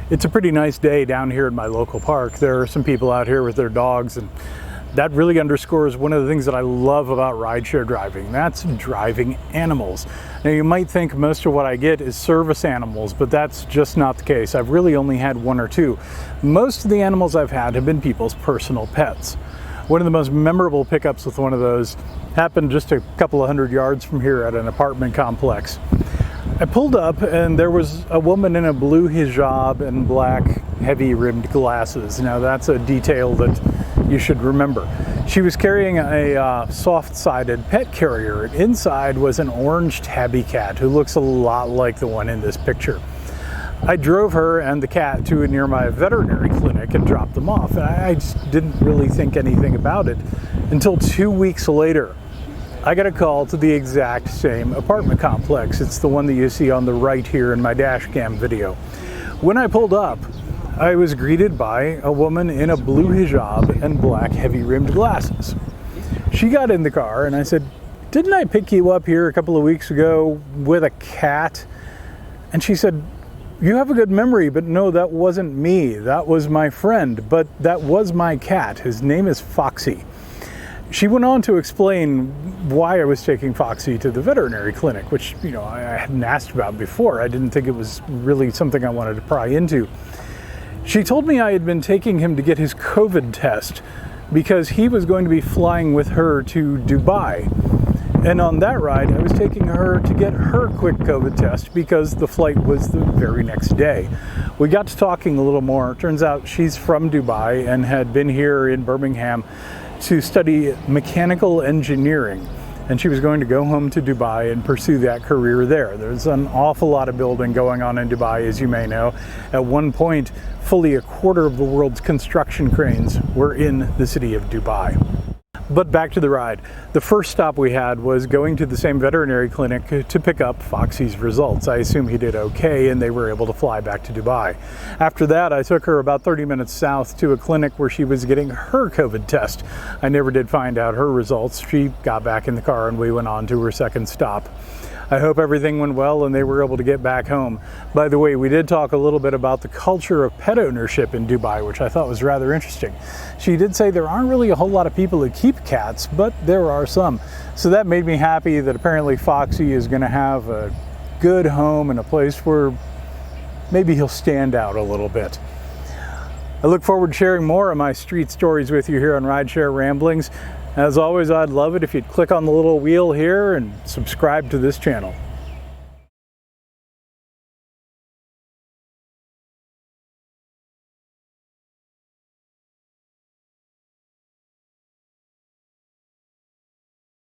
It's a pretty nice day down here in my local park. There are some people out here with their dogs, and that really underscores one of the things that I love about rideshare driving. That's driving animals. Now you might think most of what I get is service animals, but that's just not the case. I've really only had one or two. Most of the animals I've had have been people's personal pets. One of the most memorable pickups with one of those happened just a couple of hundred yards from here at an apartment complex. I pulled up and there was a woman in a blue hijab and black heavy rimmed glasses. Now that's a detail that you should remember. She was carrying a soft-sided pet carrier. Inside was an orange tabby cat who looks a lot like the one in this picture. I drove her and the cat to a nearby veterinary clinic and dropped them off. And I just didn't really think anything about it until 2 weeks later. I got a call to the exact same apartment complex. It's the one that you see on the right here in my dash cam video. When I pulled up, I was greeted by a woman in a blue hijab and black heavy rimmed glasses. She got in the car and I said, "Didn't I pick you up here a couple of weeks ago with a cat?" And she said, "You have a good memory, but no, that wasn't me. That was my friend, but that was my cat. His name is Foxy." She went on to explain why I was taking Foxy to the veterinary clinic, which, I hadn't asked about before. I didn't think it was really something I wanted to pry into. She told me I had been taking him to get his COVID test because he was going to be flying with her to Dubai. And on that ride, I was taking her to get her quick COVID test because the flight was the very next day. We got to talking a little more. Turns out she's from Dubai and had been here in Birmingham to study mechanical engineering. And she was going to go home to Dubai and pursue that career there. There's an awful lot of building going on in Dubai, as you may know. At one point, fully a quarter of the world's construction cranes were in the city of Dubai. But back to the ride. The first stop we had was going to the same veterinary clinic to pick up Foxy's results. I assume he did okay and they were able to fly back to Dubai. After that, I took her about 30 minutes south to a clinic where she was getting her COVID test. I never did find out her results. She got back in the car and we went on to her second stop. I hope everything went well and they were able to get back home. By the way, we did talk a little bit about the culture of pet ownership in Dubai, which I thought was rather interesting. She did say there aren't really a whole lot of people who keep cats, but there are some. So that made me happy that apparently Foxy is going to have a good home and a place where maybe he'll stand out a little bit. I look forward to sharing more of my street stories with you here on Rideshare Ramblings. As always, I'd love it if you'd click on the little wheel here and subscribe to this channel.